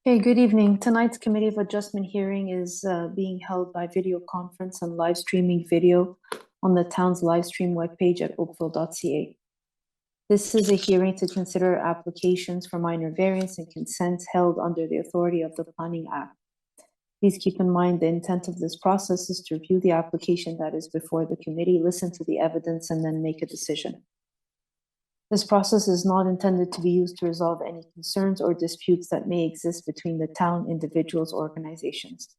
Okay, good evening. Tonight's Committee of Adjustment hearing is being held by video conference and live streaming video on the town's live stream webpage at oakville.ca. This is a hearing to consider applications for minor variance and consents held under the authority of the Planning Act. Please keep in mind the intent of this process is to review the application that is before the committee, listen to the evidence, and then make a decision. This process is not intended to be used to resolve any concerns or disputes that may exist between the town, individuals, or organizations.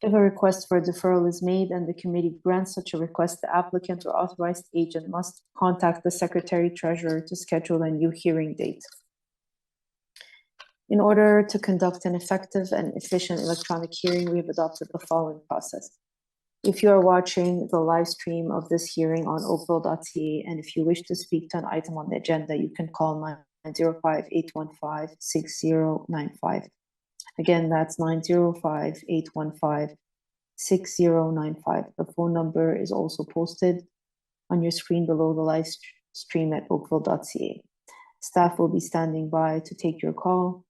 If a request for a deferral is made and the committee grants such a request, the applicant or authorized agent must contact the secretary treasurer to schedule a new hearing date. In order to conduct an effective and efficient electronic hearing, we have adopted the following process. If you are watching the live stream of this hearing on oakville.ca, and if you wish to speak to an item on the agenda, you can call 905-815-6095. Again, that's 905-815-6095. The phone number is also posted on your screen below the live stream at oakville.ca. Staff will be standing by to take your call.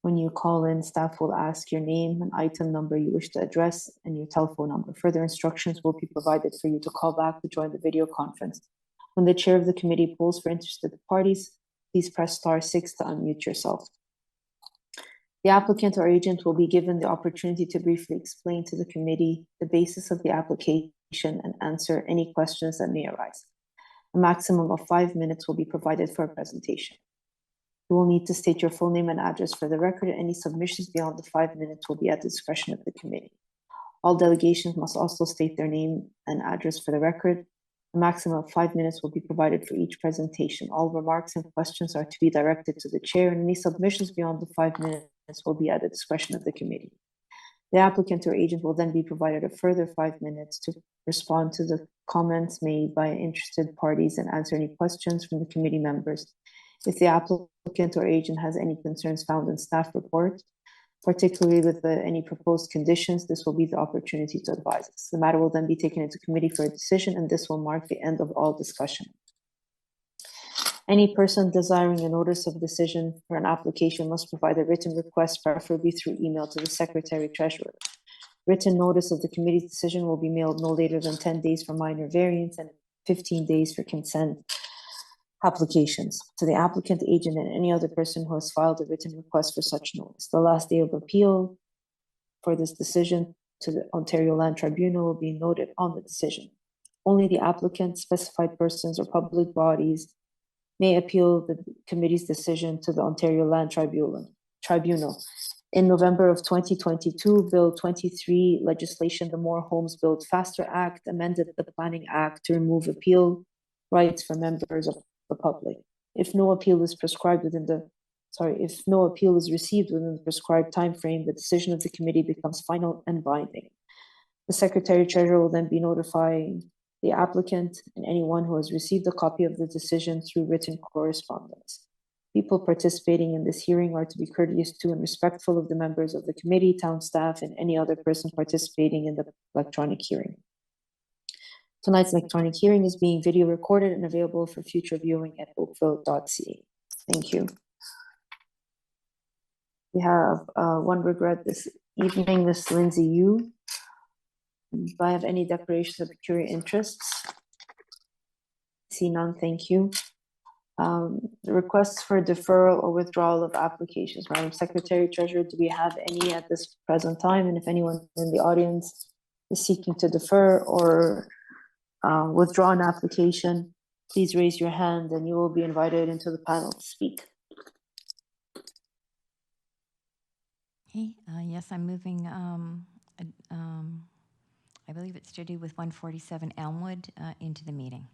When you call in, staff will ask your name and item number you wish to address and your telephone number. Further instructions will be provided for you to call back to join the video conference. When the chair of the committee polls for interested parties, please press *6 to unmute yourself. The applicant or agent will be given the opportunity to briefly explain to the committee the basis of the application and answer any questions that may arise. A maximum of 5 minutes will be provided for a presentation. You will need to state your full name and address for the record, and any submissions beyond the 5 minutes will be at the discretion of the committee. All delegations must also state their name and address for the record. A maximum of 5 minutes will be provided for each presentation. All remarks and questions are to be directed to the chair, and any submissions beyond the 5 minutes will be at the discretion of the committee. The applicant or agent will then be provided a further 5 minutes to respond to the comments made by interested parties and answer any questions from the committee members. If the applicant or agent has any concerns found in staff report, particularly with any proposed conditions, this will be the opportunity to advise us. The matter will then be taken into committee for a decision, and this will mark the end of all discussion. Any person desiring a notice of decision for an application must provide a written request, preferably through email, to the secretary treasurer. Written notice of the committee's decision will be mailed no later than 10 days for minor variance and 15 days for consent applications to the applicant, agent, and any other person who has filed a written request for such notice. The last day of appeal for this decision to the Ontario Land Tribunal will be noted on the decision. Only the applicant, specified persons, or public bodies may appeal the committee's decision to the Ontario Land Tribunal. In November of 2022, Bill 23 legislation, the More Homes Built Faster Act, amended the Planning Act to remove appeal rights for members of the public. If no appeal is received within the prescribed time frame, the decision of the committee becomes final and binding. The secretary treasurer will then be notifying the applicant and anyone who has received a copy of the decision through written correspondence. People participating in this hearing are to be courteous to and respectful of the members of the committee, town staff, and any other person participating in the electronic hearing. Tonight's electronic hearing is being video recorded and available for future viewing at oakville.ca. Thank you. We have one regret this evening, Ms. Lindsay Yu. Do I have any declarations of peculiar interests? See none, thank you. The requests for deferral or withdrawal of applications. Madam Secretary Treasurer, do we have any at this present time? And if anyone in the audience is seeking to defer or withdraw an application, please raise your hand and you will be invited into the panel to speak. Okay, yes, I'm moving, I believe it's to do with 147 Elmwood into the meeting.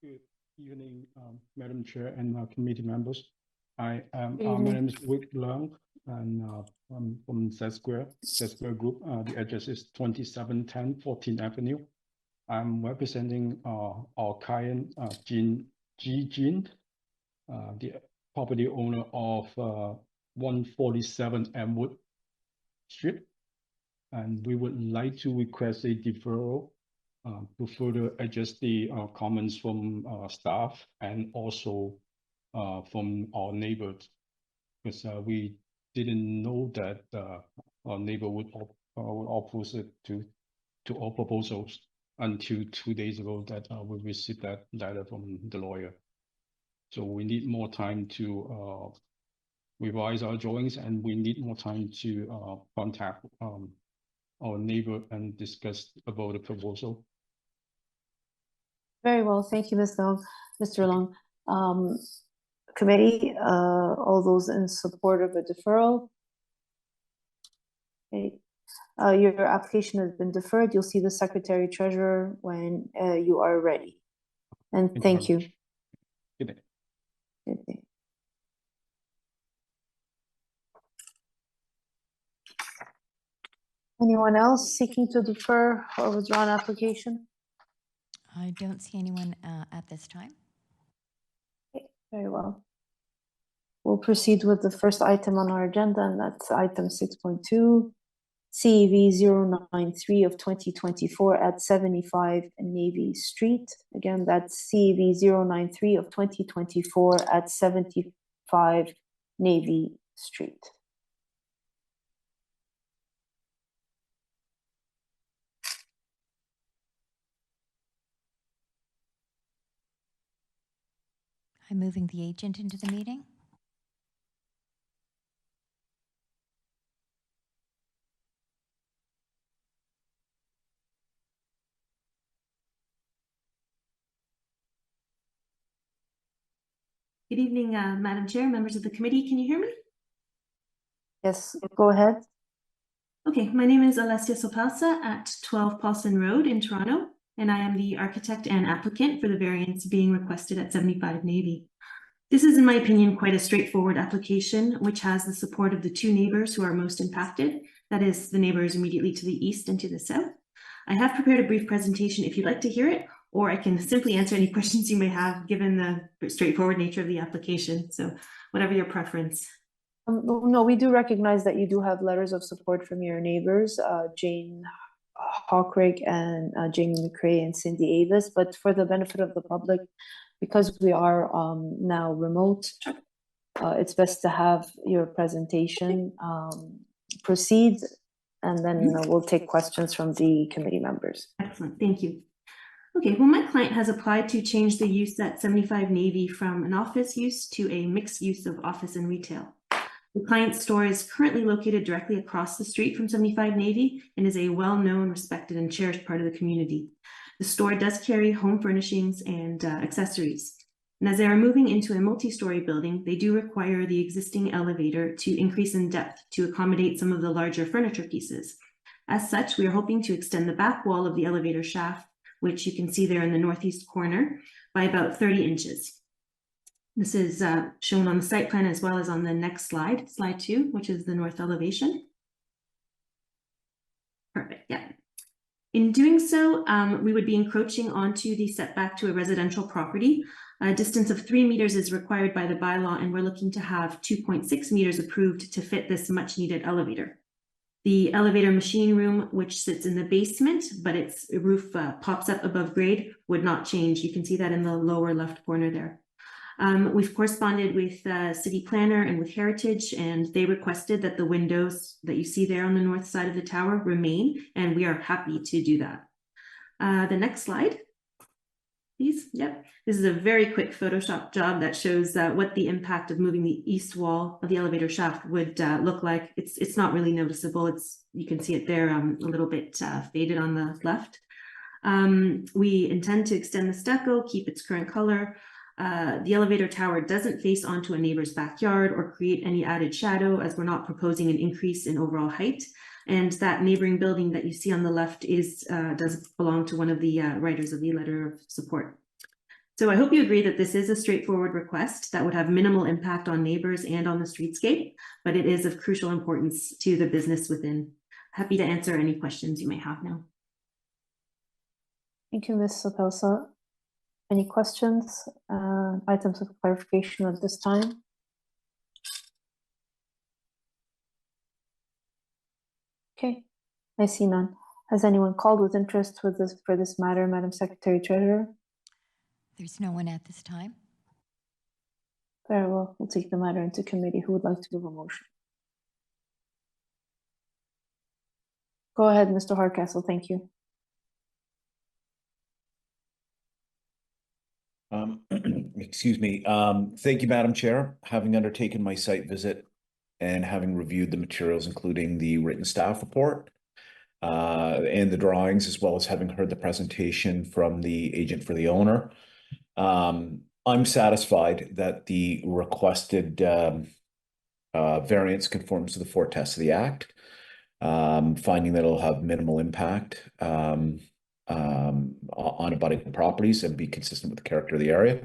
Good evening, Madam Chair and committee members. My name is Wick Leung, and I'm from Z Square Group. The address is 2710 14th Avenue. I'm representing our client, Jean, the property owner of 147 Elmwood Street. And we would like to request a deferral to further adjust the comments from staff and also from our neighbors, because we didn't know that our neighbor would oppose it to our proposals until 2 days ago that we received that letter from the lawyer. So we need more time to revise our drawings, and we need more time to contact our neighbor and discuss about the proposal. Very well, thank you, Mr. Long. Committee, all those in support of a deferral? Okay. Your application has been deferred. You'll see the Secretary Treasurer when you are ready. And thank you. Good day. Good day. Anyone else seeking to defer or withdraw an application? I don't see anyone at this time. Okay, very well. We'll proceed with the first item on our agenda, and that's item 6.2, CEV 093 of 2024 at 75 Navy Street. Again, that's CEV 093 of 2024 at 75 Navy Street. I'm moving the agent into the meeting. Good evening, Madam Chair, members of the committee. Can you hear me? Yes, go ahead. Okay, my name is Alessia Sopelsa at 12 Paulson Road in Toronto, and I am the architect and applicant for the variance being requested at 75 Navy. This is, in my opinion, quite a straightforward application, which has the support of the two neighbors who are most impacted, that is, the neighbors immediately to the east and to the south. I have prepared a brief presentation if you'd like to hear it, or I can simply answer any questions you may have given the straightforward nature of the application. So whatever your preference. No, we do recognize that you do have letters of support from your neighbors, Jane Hawkrick and Jamie McCrae and Cindy Avis, but for the benefit of the public, because we are now remote, it's best to have your presentation proceed, and then we'll take questions from the committee members. Excellent, thank you. Okay, well, my client has applied to change the use at 75 Navy from an office use to a mixed use of office and retail. The client's store is currently located directly across the street from 75 Navy and is a well-known, respected, and cherished part of the community. The store does carry home furnishings and accessories. And as they are moving into a multi-story building, they do require the existing elevator to increase in depth to accommodate some of the larger furniture pieces. As such, we are hoping to extend the back wall of the elevator shaft, which you can see there in the northeast corner, by about 30 inches. This is shown on the site plan as well as on the next slide, slide 2, which is the north elevation. Perfect, yeah. In doing so, we would be encroaching onto the setback to a residential property. A distance of 3 meters is required by the bylaw, and we're looking to have 2.6 meters approved to fit this much needed elevator. The elevator machine room, which sits in the basement, but its roof pops up above grade, would not change. You can see that in the lower left corner there. We've corresponded with the city planner and with Heritage, and they requested that the windows that you see there on the north side of the tower remain, and we are happy to do that. The next slide, please. Yep. This is a very quick Photoshop job that shows what the impact of moving the east wall of the elevator shaft would look like. It's not really noticeable. You can see it there a little bit faded on the left. We intend to extend the stucco, keep its current color. The elevator tower doesn't face onto a neighbor's backyard or create any added shadow, as we're not proposing an increase in overall height. And that neighboring building that you see on the left does belong to one of the writers of the letter of support. So I hope you agree that this is a straightforward request that would have minimal impact on neighbors and on the streetscape, but it is of crucial importance to the business within. Happy to answer any questions you may have now. Thank you, Ms. Sopelsa. Any questions, items of clarification at this time? Okay, I see none. Has anyone called with interest for this matter, Madam Secretary Treasurer? There's no one at this time. Very well, we'll take the matter into committee. Who would like to move a motion? Go ahead, Mr. Hardcastle, thank you. Excuse me. Thank you, Madam Chair. Having undertaken my site visit and having reviewed the materials, including the written staff report and the drawings, as well as having heard the presentation from the agent for the owner, I'm satisfied that the requested variance conforms to the four tests of the Act, finding that it'll have minimal impact on abutting properties and be consistent with the character of the area.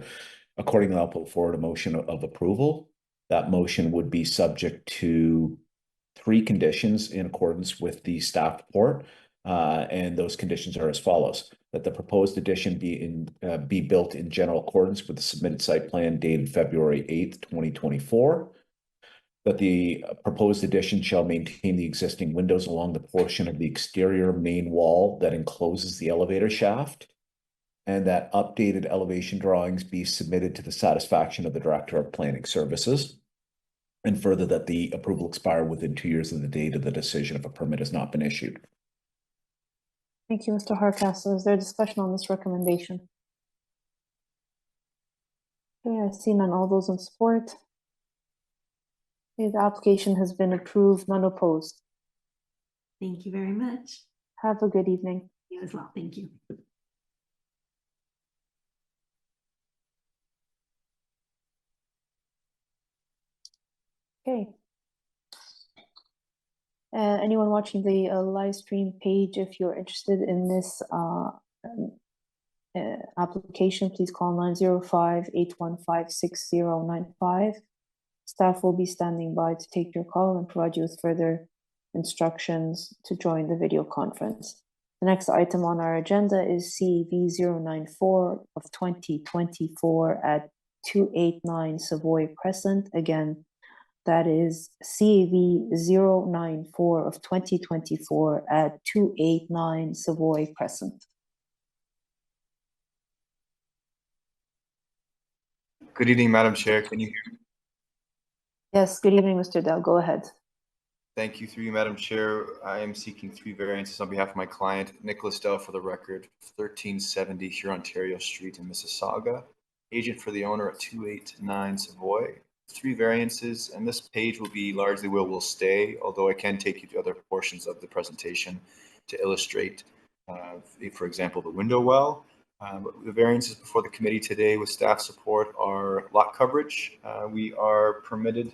Accordingly, I'll put forward a motion of approval. That motion would be subject to 3 conditions in accordance with the staff report, and those conditions are as follows: that the proposed addition be built in general accordance with the submitted site plan dated February 8th, 2024. That the proposed addition shall maintain the existing windows along the portion of the exterior main wall that encloses the elevator shaft, and that updated elevation drawings be submitted to the satisfaction of the Director of Planning Services, and further that the approval expire within 2 years of the date of the decision if a permit has not been issued. Thank you, Mr. Hardcastle. Is there discussion on this recommendation? Okay, I see none. All those in support? Okay, the application has been approved, none opposed. Thank you very much. Have a good evening. You as well. Thank you. Okay. Anyone watching the live stream page, if you're interested in this application, please call 905-815-6095. Staff will be standing by to take your call and provide you with further instructions to join the video conference. The next item on our agenda is CEV 094 of 2024 at 289 Savoy Crescent. Again, that is CEV 094 of 2024 at 289 Savoy Crescent. Good evening, Madam Chair. Can you hear me? Yes, good evening, Mr. Dell. Go ahead. Thank you. Through you, Madam Chair. I am seeking 3 variances on behalf of my client, Nicholas Dell, for the record, 1370 Hurontario Street in Mississauga. Agent for the owner at 289 Savoy. 3 variances, and this page will be largely where we'll stay, although I can take you to other portions of the presentation to illustrate, for example, the window well. The variances before the committee today with staff support are lot coverage. We are permitted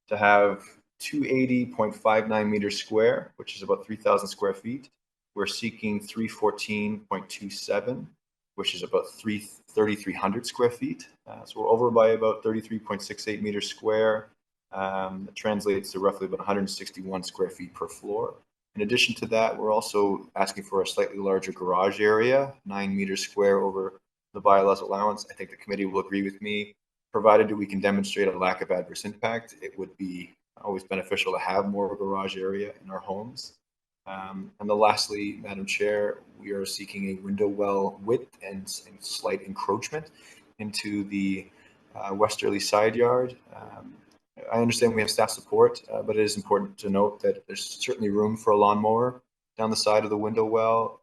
to have 280.59 meters square, which is about 3,000 square feet. We're seeking 314.27, which is about 3,300 square feet. So we're over by about 33.68 meters square. It translates to roughly about 161 square feet per floor. In addition to that, we're also asking for a slightly larger garage area, 9 meters square over the bylaw's allowance. I think the committee will agree with me. Provided that we can demonstrate a lack of adverse impact, it would be always beneficial to have more garage area in our homes. And then lastly, Madam Chair, we are seeking a window well width and slight encroachment into the westerly side yard. I understand we have staff support, but it is important to note that there's certainly room for a lawnmower down the side of the window well,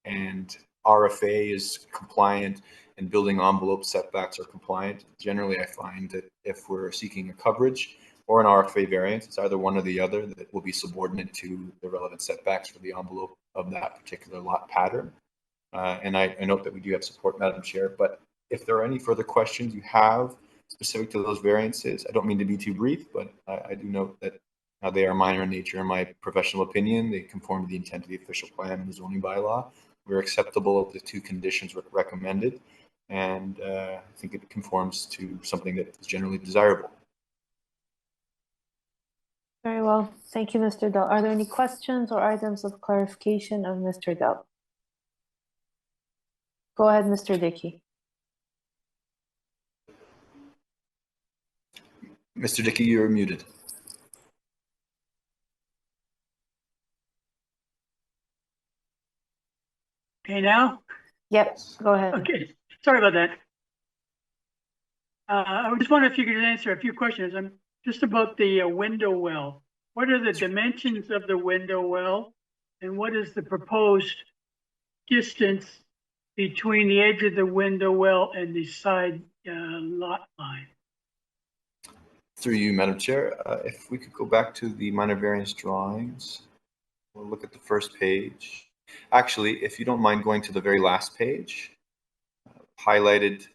and RFA is compliant and building envelope setbacks are compliant. Generally, I find that if we're seeking a coverage or an RFA variance, it's either one or the other that will be subordinate to the relevant setbacks for the envelope of that particular lot pattern. And I note that we do have support, Madam Chair, but if there are any further questions you have specific to those variances, I don't mean to be too brief, but I do note that they are minor in nature. In my professional opinion, they conform to the intent of the official plan and the zoning bylaw. We're acceptable of the 2 conditions recommended, and I think it conforms to something that is generally desirable. Very well. Thank you, Mr. Dell. Are there any questions or items of clarification of Mr. Dell? Go ahead, Mr. Dickey. Mr. Dickey, you're muted. Okay, now? Yep, go ahead. Okay, sorry about that. I just wonder if you could answer a few questions. Just about the window well. What are the dimensions of the window well? And what is the proposed distance between the edge of the window well and the side lot line? Through you, Madam Chair, if we could go back to the minor variance drawings, we'll look at the first page. Actually, if you don't mind going to the very last page, highlighted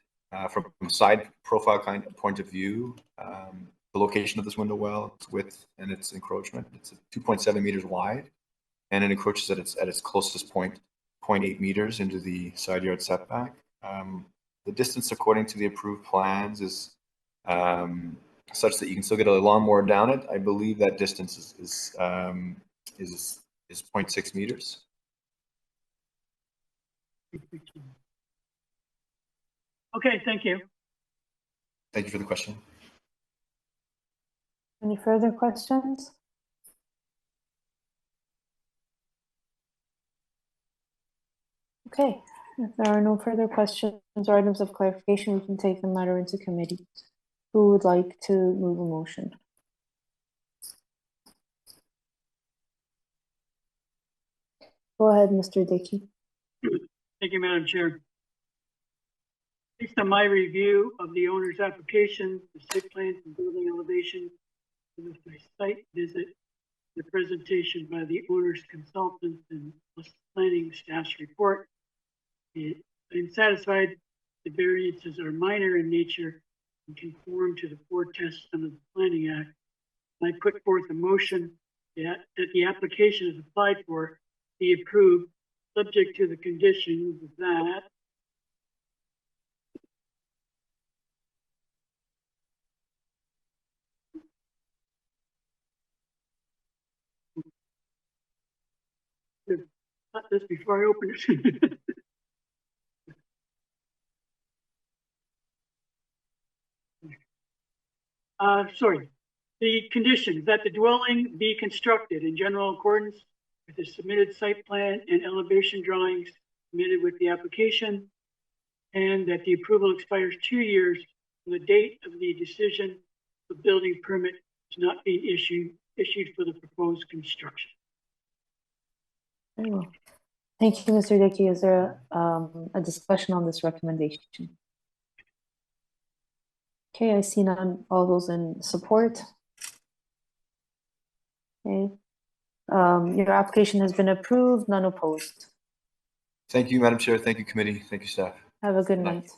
from a side profile kind of point of view, the location of this window well, its width and its encroachment. It's 2.7 meters wide, and it encroaches at its closest point, 0.8 meters into the side yard setback. The distance according to the approved plans is such that you can still get a lawnmower down it. I believe that distance is 0.6 meters. Okay, thank you. Thank you for the question. Any further questions? Okay, if there are no further questions or items of clarification, we can take the matter into committee. Who would like to move a motion? Go ahead, Mr. Dickey. Thank you, Madam Chair. Based on my review of the owner's application, the site plan and building elevation, with my site visit, the presentation by the owner's consultant and planning staff's report, I'm satisfied the variances are minor in nature and conform to the 4 tests under the Planning Act. I put forth a motion that the application is applied for be approved, subject to the conditions that cut this before I open it. Sorry. The conditions that the dwelling be constructed in general accordance with the submitted site plan and elevation drawings submitted with the application, and that the approval expires 2 years from the date of the decision. The building permit is not being issued for the proposed construction. Very well. Thank you, Mr. Dickey. Is there a discussion on this recommendation? Okay, I see none. All those in support? Okay. Your application has been approved, none opposed. Thank you, Madam Chair. Thank you, committee. Thank you, staff. Have a good night.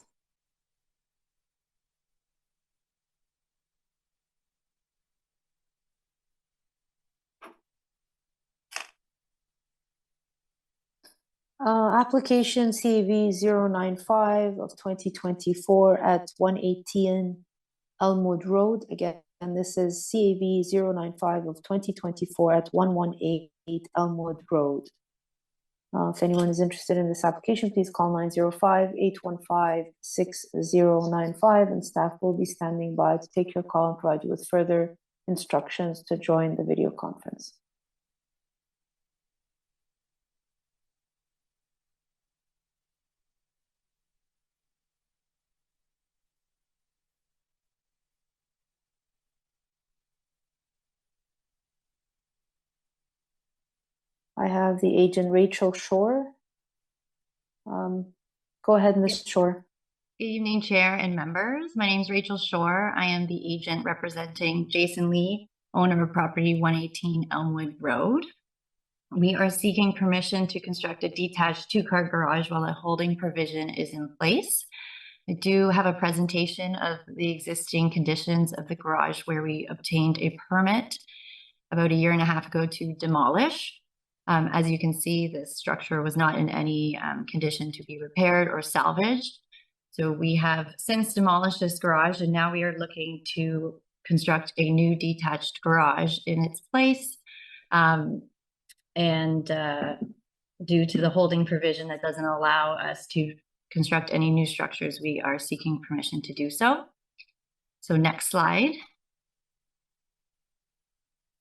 Application CAV 095 of 2024 at 118 Elmwood Road. Again, and this is CAV 095 of 2024 at 118 Elmwood Road. If anyone is interested in this application, please call 905-815-6095 and staff will be standing by to take your call and provide you with further instructions to join the video conference. I have the agent Rachel Shore. Go ahead, Ms. Shore. Good evening, Chair and members. My name is Rachel Shore. I am the agent representing Jason Lee, owner of property 118 Elmwood Road. We are seeking permission to construct a detached 2-car garage while a holding provision is in place. I do have a presentation of the existing conditions of the garage where we obtained a permit about 1.5 years ago to demolish. As you can see, the structure was not in any condition to be repaired or salvaged. So we have since demolished this garage and now we are looking to construct a new detached garage in its place. Due to the holding provision that doesn't allow us to construct any new structures, we are seeking permission to do so. So next slide.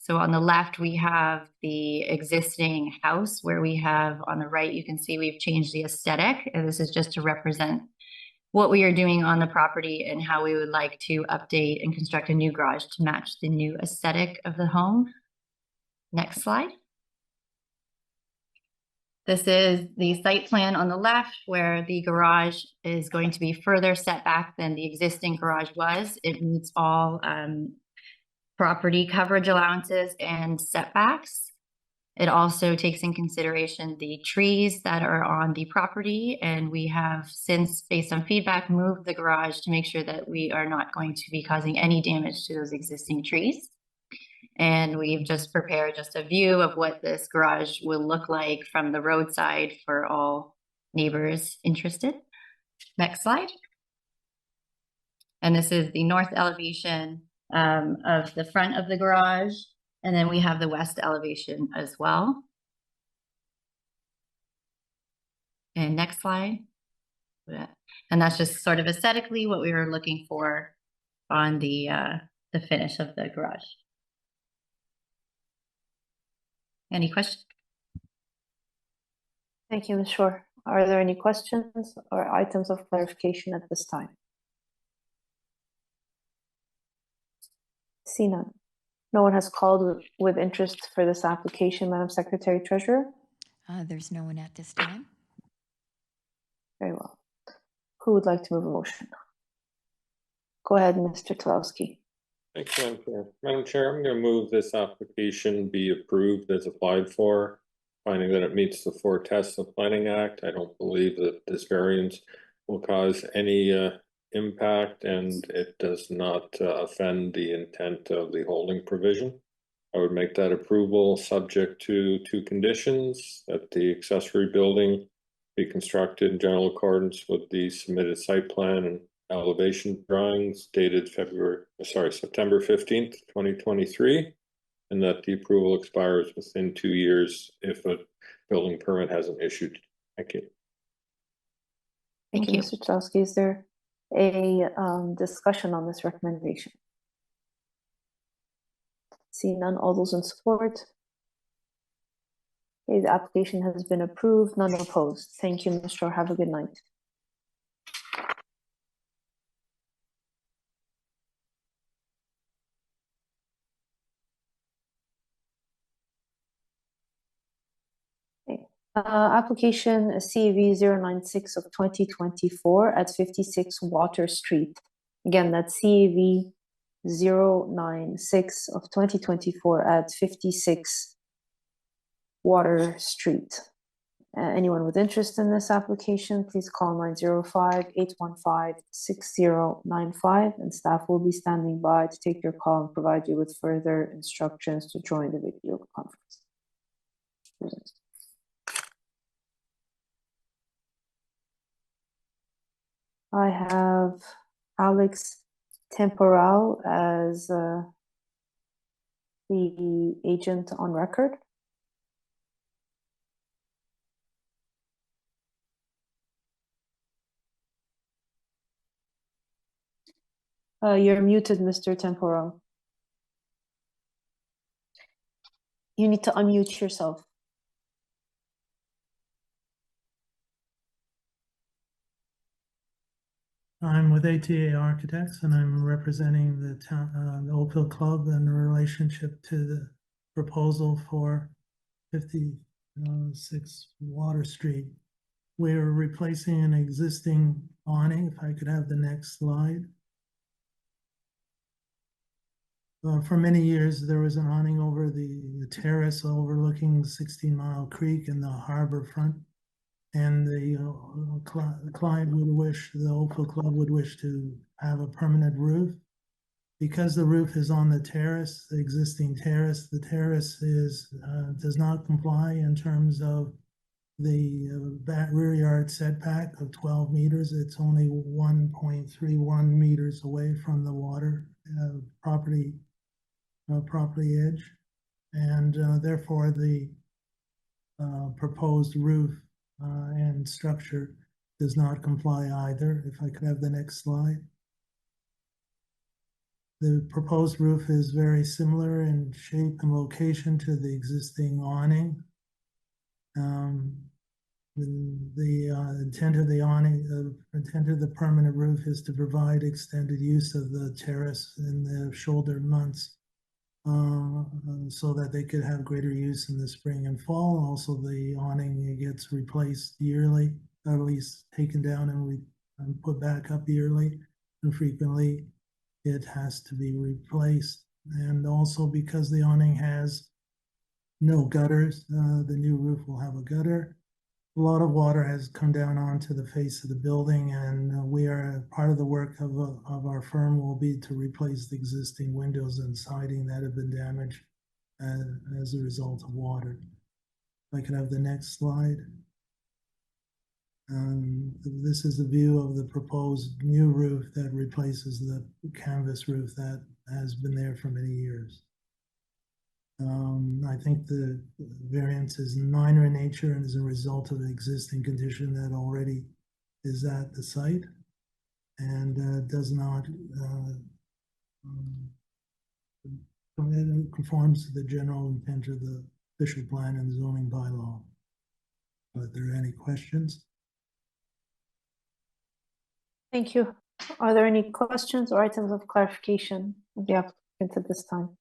So on the left, we have the existing house where we have on the right, you can see we've changed the aesthetic. And this is just to represent what we are doing on the property and how we would like to update and construct a new garage to match the new aesthetic of the home. Next slide. This is the site plan on the left where the garage is going to be further set back than the existing garage was. It meets all property coverage allowances and setbacks. It also takes in consideration the trees that are on the property, and we have since, based on feedback, moved the garage to make sure that we are not going to be causing any damage to those existing trees. And we've just prepared just a view of what this garage will look like from the roadside for all neighbors interested. Next slide. And this is the north elevation of the front of the garage. And then we have the west elevation as well. And next slide. And that's just sort of aesthetically what we were looking for on the finish of the garage. Any questions? Thank you, Ms. Shore. Are there any questions or items of clarification at this time? See none. No one has called with interest for this application, Madam Secretary Treasurer? There's no one at this time. Very well. Who would like to move a motion? Go ahead, Mr. Tulowski. Thanks, Madam Chair. Madam Chair, I'm going to move this application be approved as applied for, finding that it meets the 4 tests of Planning Act. I don't believe that this variance will cause any impact, and it does not offend the intent of the holding provision. I would make that approval subject to 2 conditions: that the accessory building be constructed in general accordance with the submitted site plan and elevation drawings dated September 15th, 2023, and that the approval expires within 2 years if a building permit hasn't issued. Thank you. Thank you, Mr. Tulowski. Is there a discussion on this recommendation? See none, all those in support? Okay, the application has been approved, none opposed. Thank you, Ms. Shore. Have a good night. Application CAV 096 of 2024 at 56 Water Street. Again, that's CAV 096 of 2024 at 56 Water Street. Anyone with interest in this application, please call 905-815-6095, and staff will be standing by to take your call and provide you with further instructions to join the video conference. I have Alex Temporal as the agent on record. You're muted, Mr. Temporal. You need to unmute yourself. I'm with ATA Architects, and I'm representing the town, the Oakville Club, in relationship to the proposal for 56 Water Street. We're replacing an existing awning. If I could have the next slide. For many years, there was an awning over the terrace overlooking 16 Mile Creek and the harbor front. And the client would wish, the Oakville Club would wish to have a permanent roof. Because the roof is on the terrace, the existing terrace, the terrace does not comply in terms of the rear yard setback of 12 meters. It's only 1.31 meters away from the water property edge. And therefore the proposed roof and structure does not comply either. If I could have the next slide. The proposed roof is very similar in shape and location to the existing awning. The intent of the awning, intent of the permanent roof is to provide extended use of the terrace in the shoulder months, so that they could have greater use in the spring and fall. Also, the awning gets replaced yearly, or at least taken down and put back up yearly, and frequently it has to be replaced. And also because the awning has no gutters, the new roof will have a gutter. A lot of water has come down onto the face of the building, and we are part of the work of our firm will be to replace the existing windows and siding that have been damaged as a result of water. If I can have the next slide. This is a view of the proposed new roof that replaces the canvas roof that has been there for many years. I think the variance is minor in nature and is a result of an existing condition that already is at the site and does not conforms to the general intent of the official plan and zoning bylaw. Are there any questions? Thank you. Are there any questions or items of clarification of the applicant at this time?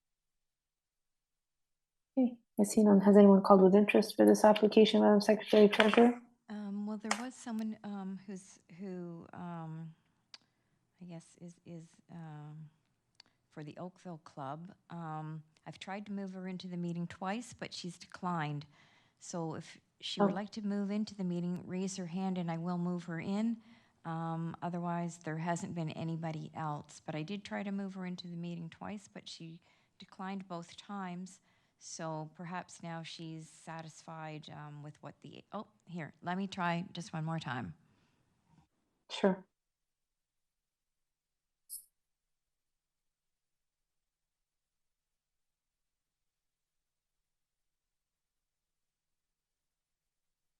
Okay, I see none. Has anyone called with interest for this application, Madam Secretary Treasurer? Well, there was someone who I guess is for the Oakville Club. I've tried to move her into the meeting twice, but she's declined. So if she would like to move into the meeting, raise her hand and I will move her in. Otherwise, there hasn't been anybody else. But I did try to move her into the meeting twice, but she declined both times. So perhaps now she's satisfied with what the, oh, here, let me try just one more time. Sure.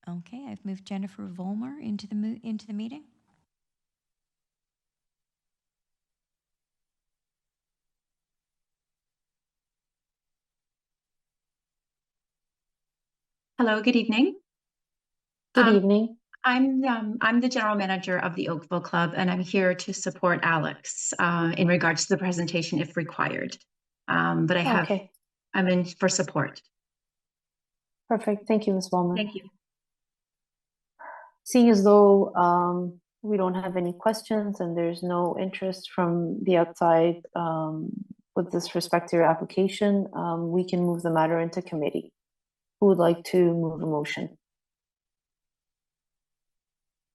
Okay, I've moved Jennifer Volmer into the meeting. Hello, good evening. Good evening. I'm the general manager of the Oakville Club, and I'm here to support Alex in regards to the presentation if required. But I'm in for support. Perfect. Thank you, Ms. Volmer. Thank you. Seeing as though we don't have any questions and there's no interest from the outside with this respect to your application, we can move the matter into committee. Who would like to move a motion?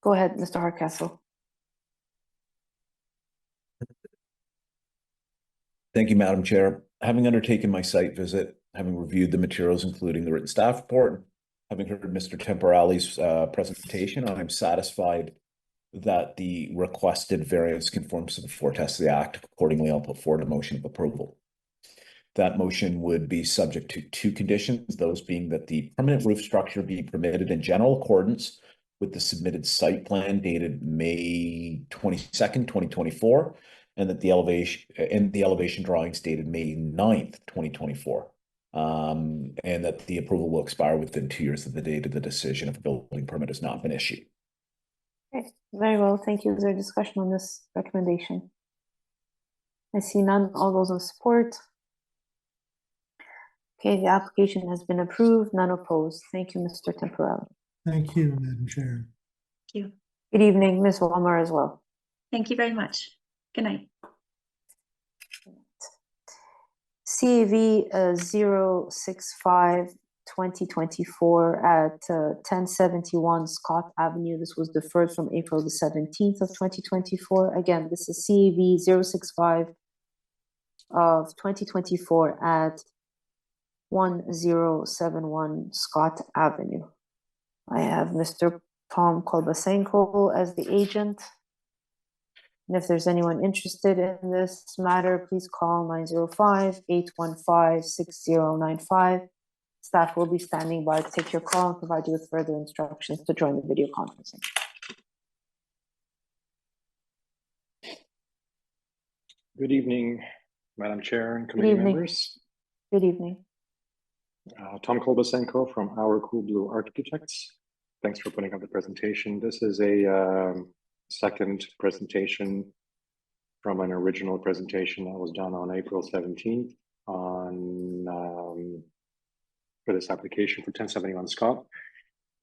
Go ahead, Mr. Hardcastle. Thank you, Madam Chair. Having undertaken my site visit, having reviewed the materials, including the written staff report, having heard Mr. Temporali's presentation, I'm satisfied that the requested variance conforms to the four tests of the Act. Accordingly, I'll put forward a motion of approval. That motion would be subject to two conditions, those being that the permanent roof structure be permitted in general accordance with the submitted site plan dated May 22nd, 2024, and that the elevation drawings dated May 9th, 2024. And that the approval will expire within 2 years of the date of the decision if a building permit has not been issued. Okay, very well. Thank you. Is there discussion on this recommendation? I see none. All those in support? Okay, the application has been approved, none opposed. Thank you, Mr. Temporelli. Thank you, Madam Chair. Thank you. Good evening, Ms. Walmer as well. Thank you very much. Good night. CAV 065-2024 at 1071 Scott Avenue. This was deferred from April the 17th of 2024. Again, this is CAV 065 of 2024 at 1071 Scott Avenue. I have Mr. Tom Kolbasenko as the agent. And if there's anyone interested in this matter, please call 905-815-6095. Staff will be standing by to take your call and provide you with further instructions to join the video conferencing. Good evening. Madam Chair and committee members. Good evening. Tom Kolbasenko from Our Cool Blue Architects. Thanks for putting up the presentation. This is a second presentation from an original presentation that was done on April 17th for this application for 1071 Scott.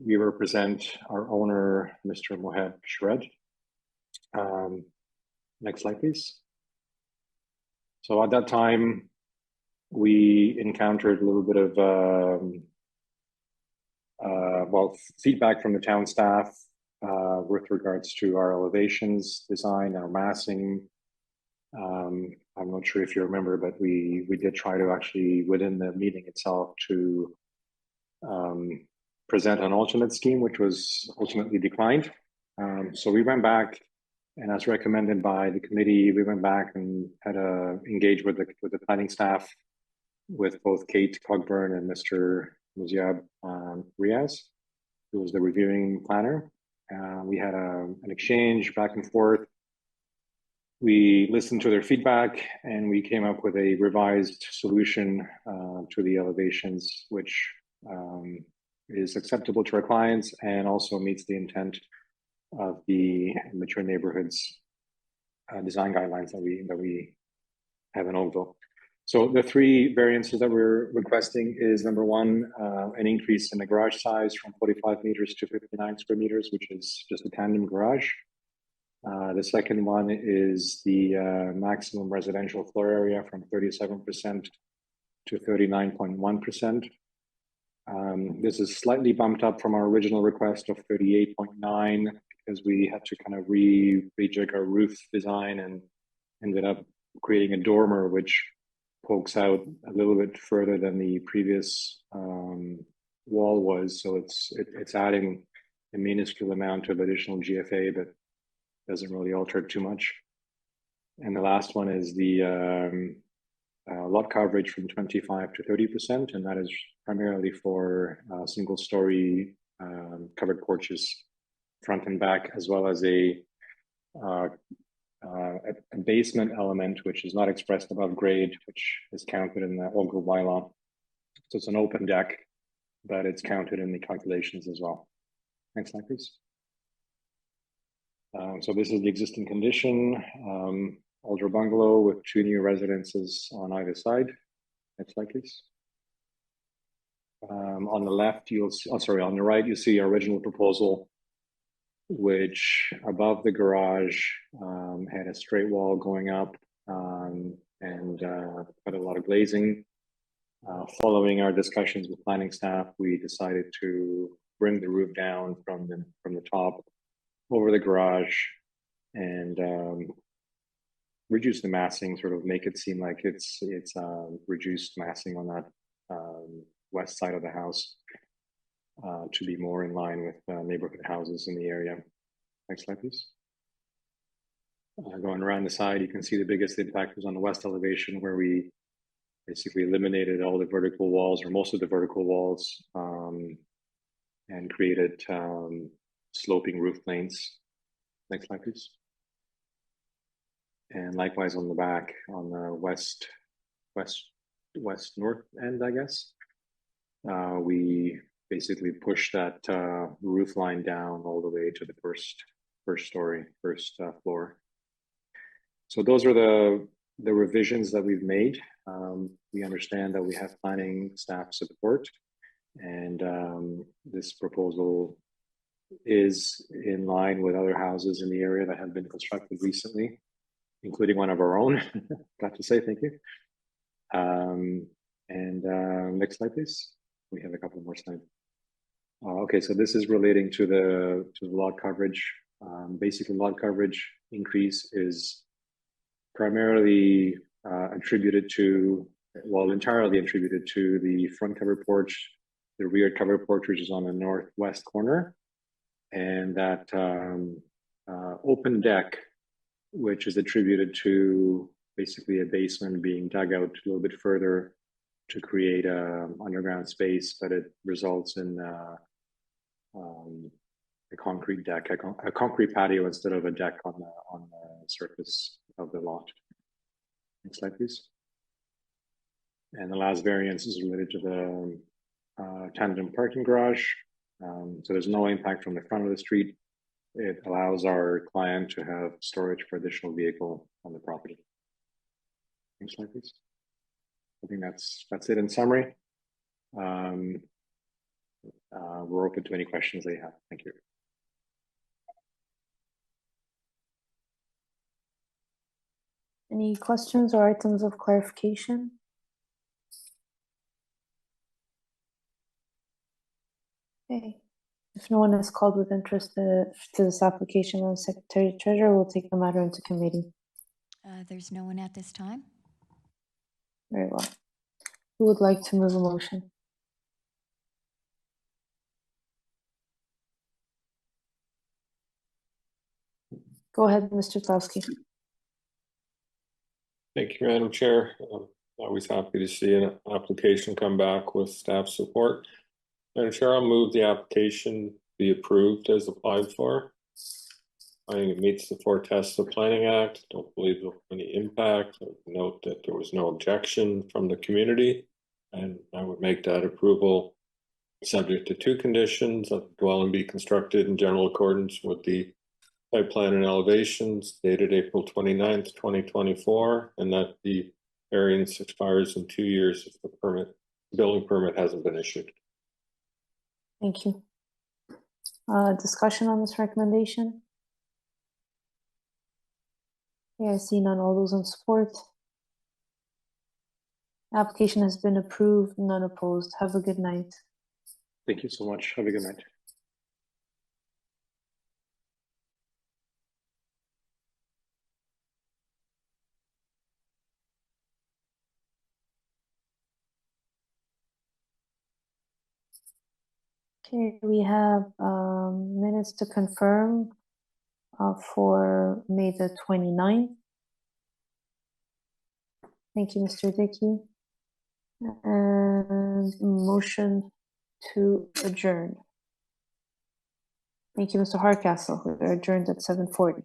We represent our owner, Mr. Mohed Shred. Next slide, please. So at that time, we encountered a little bit of feedback from the town staff with regards to our elevations design, our massing. I'm not sure if you remember, but we did try to actually, within the meeting itself, to present an alternate scheme, which was ultimately declined. So we went back, and as recommended by the committee, we went back and had engaged with the planning staff, with both Kate Cogburn and Mr. Muziab Riaz, who was the reviewing planner. We had an exchange back and forth. We listened to their feedback, and we came up with a revised solution to the elevations, which is acceptable to our clients and also meets the intent of the mature neighborhoods design guidelines that we have in Oakville. So the three variances that we're requesting is, number one, an increase in the garage size from 45 meters to 59 square meters, which is just a tandem garage. The second one is the maximum residential floor area from 37% to 39.1%. This is slightly bumped up from our original request of 38.9 because we had to kind of rejig our roof design and ended up creating a dormer which pokes out a little bit further than the previous wall was. So it's adding a minuscule amount of additional GFA, but doesn't really alter it too much. And the last one is the lot coverage from 25 to 30%, and that is primarily for single story covered porches, front and back, as well as a basement element, which is not expressed above grade, which is counted in the Oakville bylaw. So it's an open deck, but it's counted in the calculations as well. Next slide, please. So this is the existing condition, older bungalow with 2 new residences on either side. Next slide, please. On the left, on the right, you see our original proposal, which above the garage had a straight wall going up and had a lot of glazing. Following our discussions with planning staff, we decided to bring the roof down from the top over the garage and reduce the massing, sort of make it seem like it's reduced massing on that west side of the house to be more in line with neighborhood houses in the area. Next slide, please. Going around the side, you can see the biggest impact was on the west elevation, where we basically eliminated all the vertical walls, or most of the vertical walls, and created sloping roof planes. Next slide, please. And likewise on the back, on the west north end, I guess, we basically pushed that roof line down all the way to the first floor. So those are the revisions that we've made. We understand that we have planning staff support, and this proposal is in line with other houses in the area that have been constructed recently, including one of our own. Got to say thank you. Next slide, please. We have a couple more slides. Okay, so this is relating to the lot coverage. Basically, lot coverage increase is primarily attributed to, well, entirely attributed to the front covered porch, the rear covered porch, which is on the northwest corner, and that open deck, which is attributed to basically a basement being dug out a little bit further to create an underground space, but it results in a concrete deck, a concrete patio instead of a deck on the surface of the lot. Next slide, please. And the last variance is related to the tandem parking garage. So there's no impact from the front of the street. It allows our client to have storage for additional vehicle on the property. Next slide, please. I think that's it in summary. We're open to any questions they have. Thank you. Any questions or items of clarification? Okay. If no one is called with interest to this application, the Secretary Treasurer will take the matter into committee. There's no one at this time. Very well. Who would like to move a motion? Go ahead, Mr. Tlowski. Thank you, Madam Chair. Always happy to see an application come back with staff support. Madam Chair, I'll move the application be approved as applied for. I think it meets the 4 tests of Planning Act. Don't believe there'll be any impact. I would note that there was no objection from the community, and I would make that approval subject to 2 conditions: that the dwelling be constructed in general accordance with the site plan and elevations dated April 29th, 2024, and that the variance expires in 2 years if the building permit hasn't been issued. Thank you. Discussion on this recommendation? Yeah, I see none. All those in support? Application has been approved, none opposed. Have a good night. Thank you so much. Have a good night. Okay, we have minutes to confirm for May the 29th. Thank you, Mr. Dickey. And motion to adjourn. Thank you, Mr. Hardcastle. We're adjourned at 7:40.